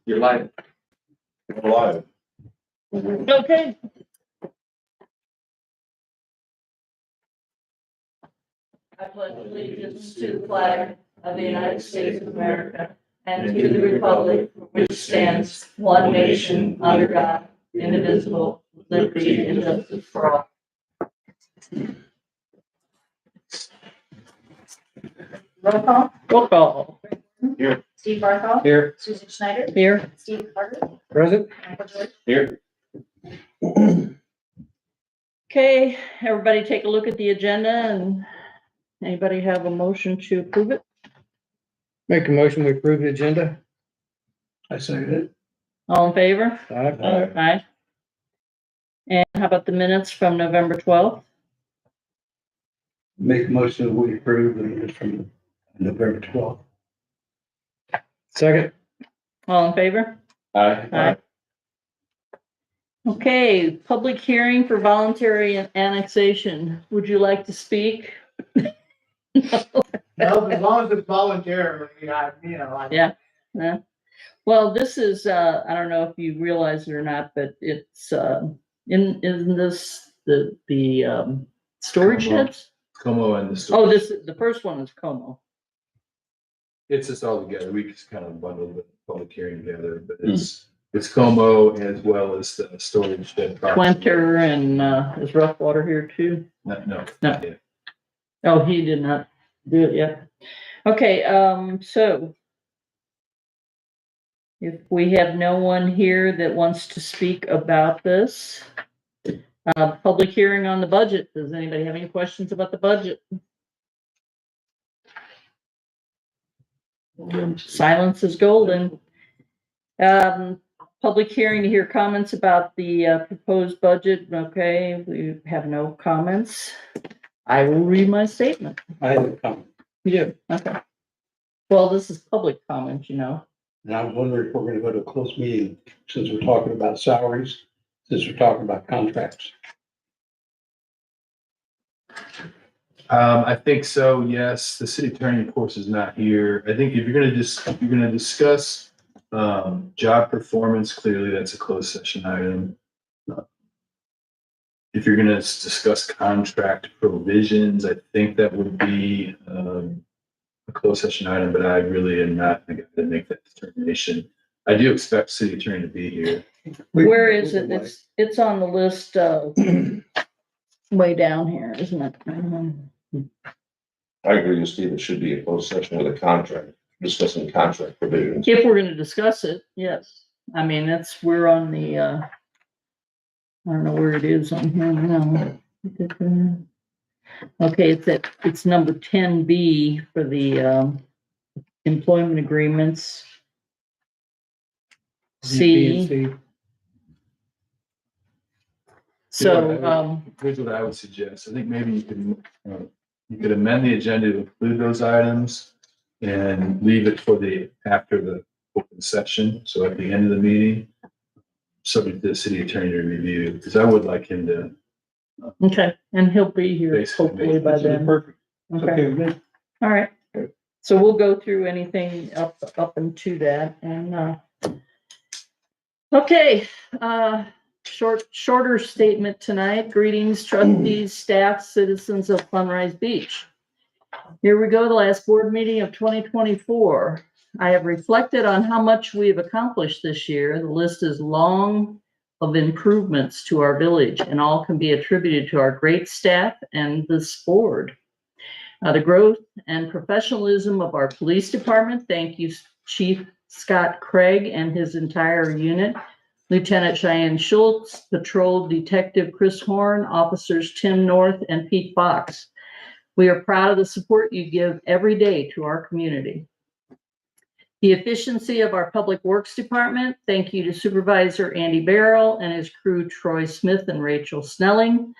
You're live. We're live. Okay. I pledge allegiance to the flag of the United States of America and to the republic which stands one nation under God, indivisible, with liberty and justice for all. Roll call. Roll call. Here. Steve Barthol. Here. Susan Schneider. Here. Steve Carter. Present. Michael George. Here. Okay, everybody take a look at the agenda and anybody have a motion to approve it? Make a motion, we approve the agenda. I second it. All in favor? Aye. Aye. And how about the minutes from November 12th? Make a motion that we approve the minutes from November 12th. Second. All in favor? Aye. Okay, public hearing for voluntary annexation. Would you like to speak? No, as long as it's voluntary, Yeah. Well, this is, I don't know if you realize it or not, but it's, in this, the storage sheds? Como and the Oh, store. the first one is Como. It's just all together. We just kind of bundled the public hearing together, but it's Como as well as the storage shed. Quinter and, is Rough Water here too? No. No. Yeah. Oh, he did not do it yet. Okay, so if we have no one here that wants to speak about this, public hearing on the budget. Does anybody have any questions about the budget? Silence is golden. Public hearing to hear comments about the proposed budget. Okay, we have no comments. I will read my statement. I have a comment, You do? Okay. Well, this is public comment, you know. and I was wondering if we're gonna go to a closed meeting, since we're talking about salaries, since we're talking about contracts. I think so, yes. The city attorney, of course, is not here. I think if you're gonna discuss job performance, clearly that's a closed session item. If you're gonna discuss contract provisions, I think that would be a closed session item, but I really am not gonna make that determination. I do expect city attorney to be here. Where is it? It's on the list, way down here, isn't it? I agree with Steve, it should be a closed session with a contract, discussing contract provisions. If we're gonna discuss it, yes. I mean, we're on the, I don't know where it is on here now. Okay, it's number 10B for the, employment agreements. C. So, Here's what I would suggest. I think maybe you could amend the agenda to include those items and leave it for after the open session. So at the end of the meeting, subject to the city attorney to review, because I would like him to. okay, and he'll be here Basically, hopefully by then. Perfect. Okay, Okay, with me. all right. So we'll go through anything up into that and, okay, shorter statement tonight. Greetings, trustees, staff, citizens of Sunrise Beach. Here we go, the last board meeting of 2024. I have reflected on how much we have accomplished this year. The list is long of improvements to our village, and all can be attributed to our great staff and this board. The growth and professionalism of our police department. Thank you, Chief Scott Craig and his entire unit. Lieutenant Cheyenne Schultz, Patrol Detective Chris Horn, Officers Tim North and Pete Fox. We are proud of the support you give every day to our community. The efficiency of our Public Works Department. Thank you to Supervisor Andy Barrell and his crew, Troy Smith and Rachel Snelling.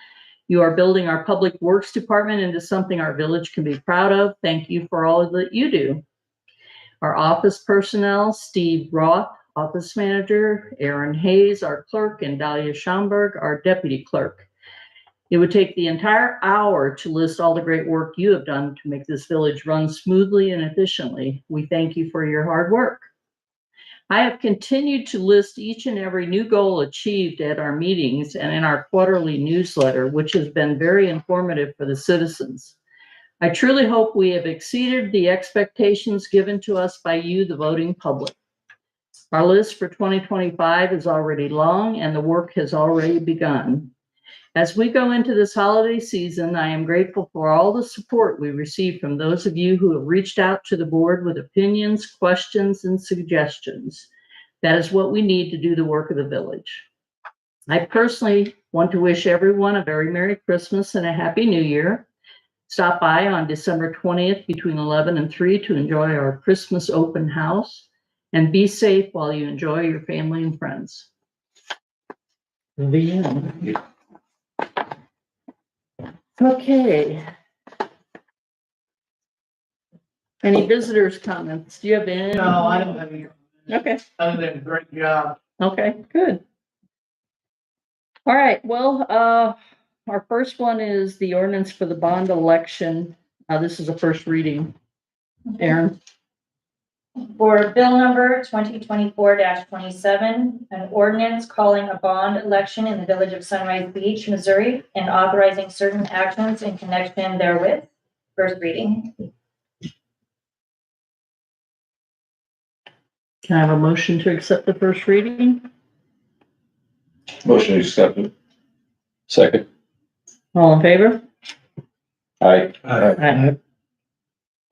You are building our Public Works Department into something our village can be proud of. Thank you for all that you do. Our office personnel, Steve Roth, Office Manager, Aaron Hayes, our clerk, and Dahlia Schomburg, our deputy clerk. It would take the entire hour to list all the great work you have done to make this village run smoothly and efficiently. We thank you for your hard work. I have continued to list each and every new goal achieved at our meetings and in our quarterly newsletter, which has been very informative for the citizens. I truly hope we have exceeded the expectations given to us by you, the voting public. Our list for 2025 is already long and the work has already begun. As we go into this holiday season, I am grateful for all the support we received from those of you who have reached out to the board with opinions, questions, and suggestions. That is what we need to do the work of the village. I personally want to wish everyone a very Merry Christmas and a Happy New Year. Stop by on December 20th between 11 and 3 to enjoy our Christmas open house, and be safe while you enjoy your family and friends. The end. Okay. Any visitors' comments? Do you have any? No, I don't have any, Okay, other than great job. okay, good. All right, well, our first one is the ordinance for the bond election. This is a first reading. Aaron, For bill number 2024-27, an ordinance calling a bond election in the village of Sunrise Beach, Missouri, and authorizing certain actions in connection therewith. First reading. can I have a motion to accept the first reading? Motion accepted. Second. All in favor? Aye. Aye.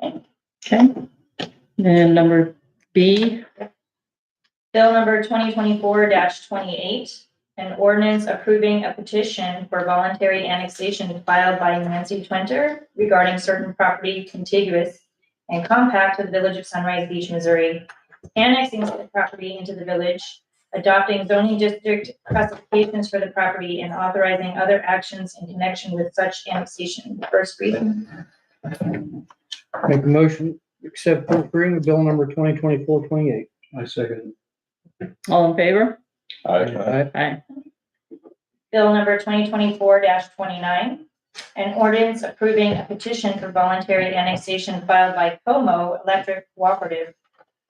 Okay. And number B, Bill number 2024-28, an ordinance approving a petition for voluntary annexation filed by Nancy Twenter regarding certain property contiguous and compact to the village of Sunrise Beach, Missouri, annexing the property into the village, adopting zoning district classifications for the property, and authorizing other actions in connection with such annexation. First reading. Make a motion, accept first reading of bill number 2024-28. I second. all in favor? Aye. Aye. Bill number 2024-29, an ordinance approving a petition for voluntary annexation filed by Como Electric Cooperative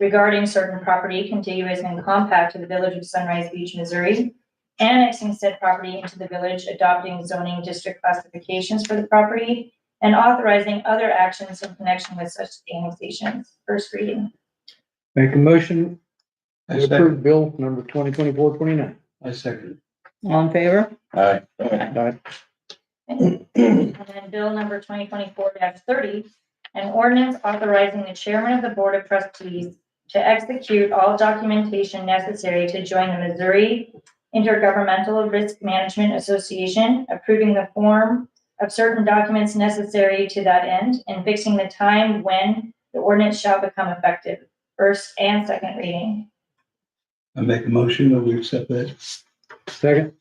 regarding certain property contiguous and compact to the village of Sunrise Beach, Missouri, annexing said property into the village, adopting zoning district classifications for the property, and authorizing other actions in connection with such annexations. First reading. Make a motion I to second. approve bill number 2024-29. I second. All in favor? Aye. Aye. And then bill number 2024-30, an ordinance authorizing the chairman of the board of trustees to execute all documentation necessary to join the Missouri Intergovernmental Risk Management Association, approving the form of certain documents necessary to that end, and fixing the time when the ordinance shall become effective. First and second reading. I make a motion that we accept that. Second.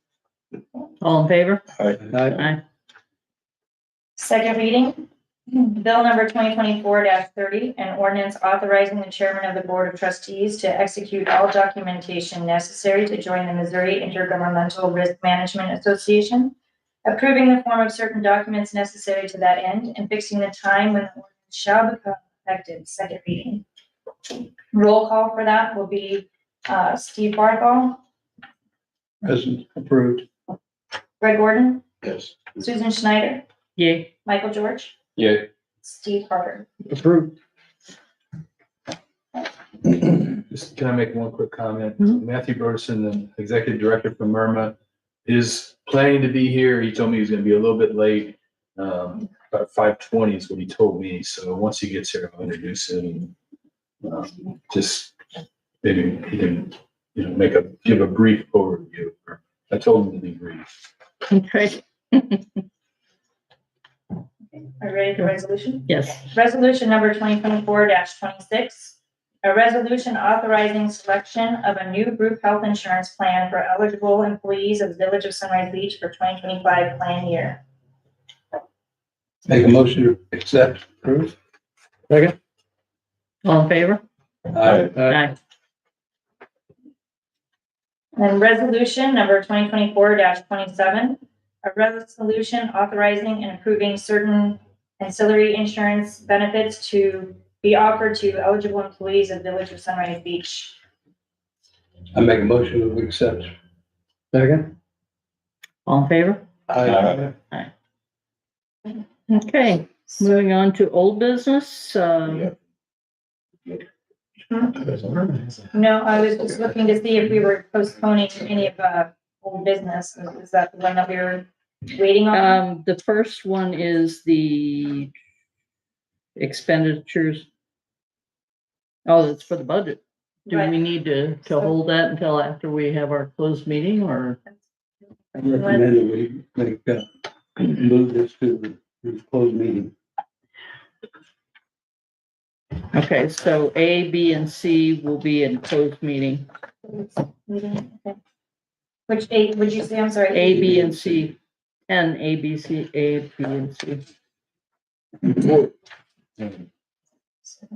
All in favor? Aye. Aye. Second reading. Bill number 2024-30, an ordinance authorizing the chairman of the board of trustees to execute all documentation necessary to join the Missouri Intergovernmental Risk Management Association, approving the form of certain documents necessary to that end, and fixing the time when the ordinance shall become effective. Second reading. Roll call for that will be Steve Barthol, Present, approved. Greg Gordon, Yes. Susan Schneider, Yay. Michael George, Yeah. Steve Harder. Approved. Just can I make one quick comment? Mhm. Matthew Broderson, the executive director from Myrma, is planning to be here. He told me he's gonna be a little bit late. About 5:20 is what he told me. So once he gets here, I'll introduce him. Just maybe he can, give a brief overview. I told him to be brief. Okay. Are you ready for resolution? Yes. Resolution number 2024-26, a resolution authorizing selection of a new group health insurance plan for eligible employees of the Village of Sunrise Beach for 2025 plan year. Make a motion to accept, approve. Second. All in favor? Aye. Aye. And then resolution number 2024-27, a resolution authorizing and approving certain ancillary insurance benefits to be offered to eligible employees of Village of Sunrise Beach. I make a motion to accept. Second. All in favor? I, Okay, moving on to old business. No, I was just looking to see if we were postponing any of, old business. Is that the one that we were waiting on? The first one is the expenditures. Oh, that's for the budget. Do we need to hold that until after we have our closed meeting or? I recommend that we make, move this to the closed meeting. Okay, so A, B, and C will be in closed meeting. Meeting, okay. Which eight, would you say? I'm sorry. A, B, and C. And A, B, C, A, B, and C.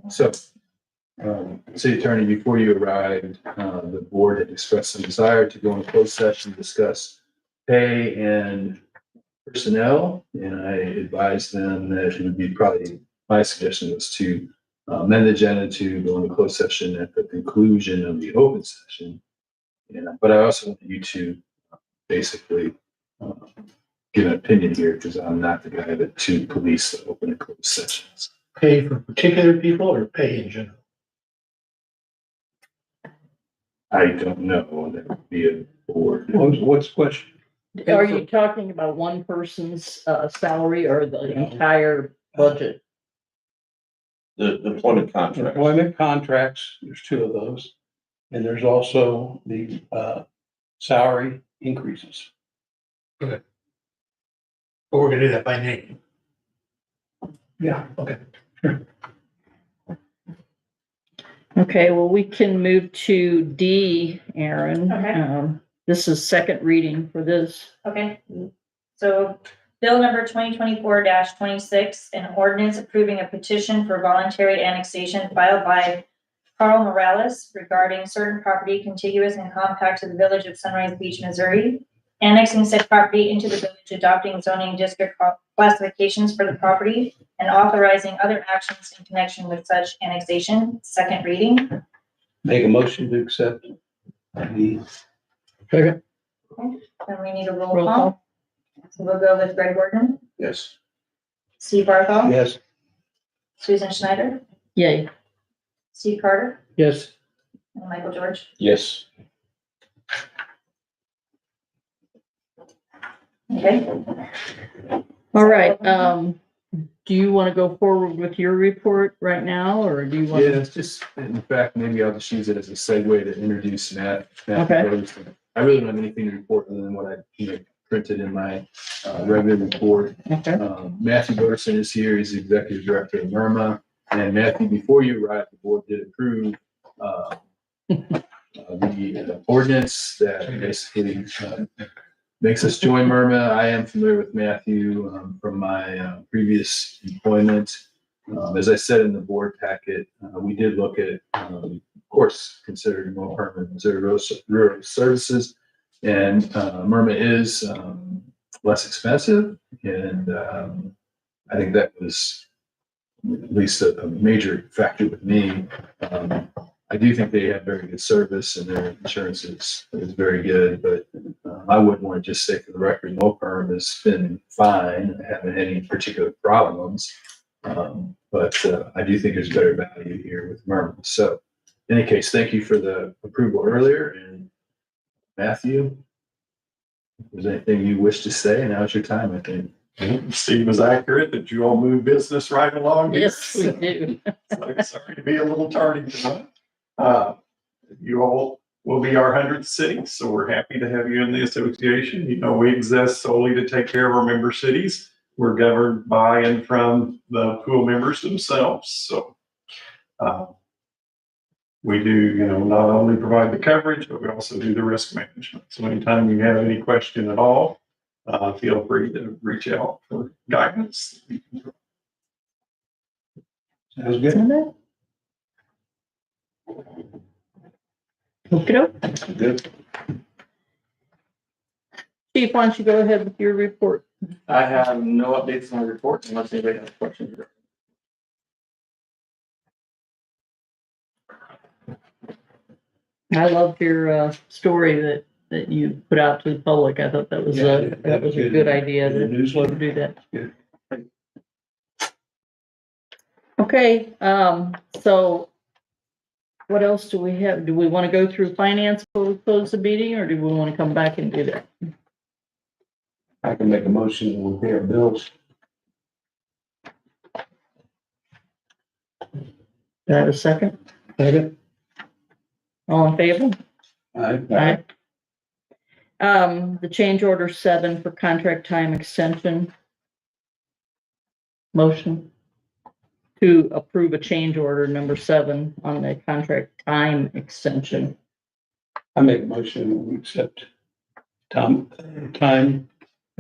So, City Attorney, before you arrived, the board had expressed some desire to go in closed session, to discuss pay and personnel, and I advised them that it would be probably, my suggestion was to amend the agenda to go into closed session at the conclusion of the open session. But I also want you to basically give an opinion here, because I'm not the guy to police the open and closed sessions. Pay for particular people or pay in general? I don't know, that would be a board. What's the question? Are you talking about one person's salary or the entire budget? The employment contract. Employment contracts, there's two of those. And there's also the, salary increases. But we're gonna do that by name. Yeah. Okay. Okay, well, we can move to D, Aaron. Okay. This is second reading for this. Okay, so bill number 2024-26, an ordinance approving a petition for voluntary annexation filed by Carl Morales regarding certain property contiguous and compact to the village of Sunrise Beach, Missouri, annexing said property into the village, adopting zoning district classifications for the property, and authorizing other actions in connection with such annexation. Second reading. Make a motion to accept the, Second. Then we need a roll Roll call. call. So we'll go with Greg Gordon, Yes. Steve Barthol, yes. Susan Schneider, Yay. Steve Carter, Yes. and Michael George. Yes. Okay. All right, do you want to go forward with your report right now, or do you want? Yeah, it's just, in fact, maybe I'll just use it as a segue to introduce Matt. Okay. Rhodes. I really don't have anything to report other than what I printed in my regular report. Okay. Matthew Boderson is here. He's the executive director of MIRMA. And Matthew, before you arrived, the board did approve the ordinance that basically makes us join MIRMA. I am familiar with Matthew from my previous employment. As I said in the board packet, we did look at, of course, considering more permanent Missouri Rural Services, and MIRMA is less expensive, and I think that was at least a major factor with me. I do think they have very good service and their insurance is very good, but I wouldn't want to just say for the record, MoPerm has been fine. I haven't had any particular problems. But I do think there's better value here with MIRMA. So in any case, thank you for the approval earlier. And Matthew, if there's anything you wish to say, now's your time, I think. Steve was accurate that you all move business right along. Yes, we do. So sorry to be a little tardy tonight. You all will be our 100th city, so we're happy to have you in the association. You know, we exist solely to take care of our member cities. We're governed by and from the pool members themselves. So we do, you know, not only provide the coverage, but we also do the risk management. So anytime you have any question at all, feel free to reach out for guidance. Sounds good. Okay. Good. Chief, why don't you go ahead with your report? I have no updates on my report unless anybody has questions. I loved your story that you put out to the public. I thought that was a good idea The to newsletter. do that. Good. Okay, so what else do we have? Do we want to go through finance before we close the meeting, or do we want to come back and do that? I can make a motion, we'll pay our bills. Do I have a second? Second. All in favor? Aye. The change order 7 for contract time extension. Motion to approve a change order number 7 on the contract time extension. I make a motion, we accept the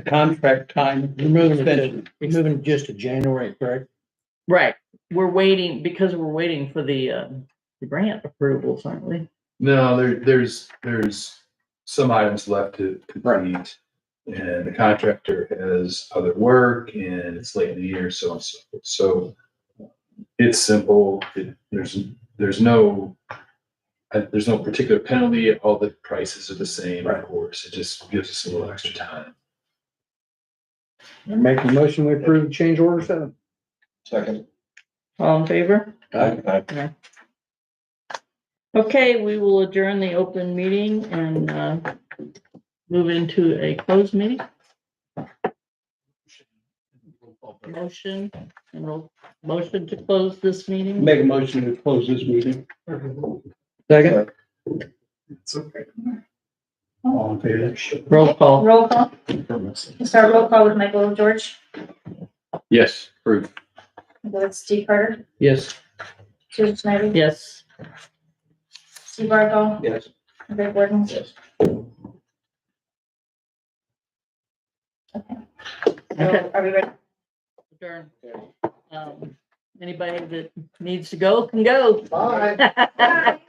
contract time. You're moving extension. moving just to January, correct? Right, we're waiting for the grant approvals, aren't we? No, there's some items left to complete. And the contractor has other work and it's late in the year, so on and so forth. So it's simple. There's no particular penalty. All the prices are the same, of course. It just gives us a little extra time. Make a motion, we approve change order 7. Second. All in favor? Aye. Okay, we will adjourn the open meeting and move into a closed meeting. Motion to close this meeting. Make a motion to close this meeting. Second. It's okay. All in favor? Roll call. Roll call. Start roll call with Michael George. Yes, approved. With Steve Carter, Yes. Susan Snyder, Yes. Steve Barthol, Yes. Greg Gordon. Yes. Okay. Okay. So are we ready? Adjourn. Anybody that needs to go can go. Bye. Bye.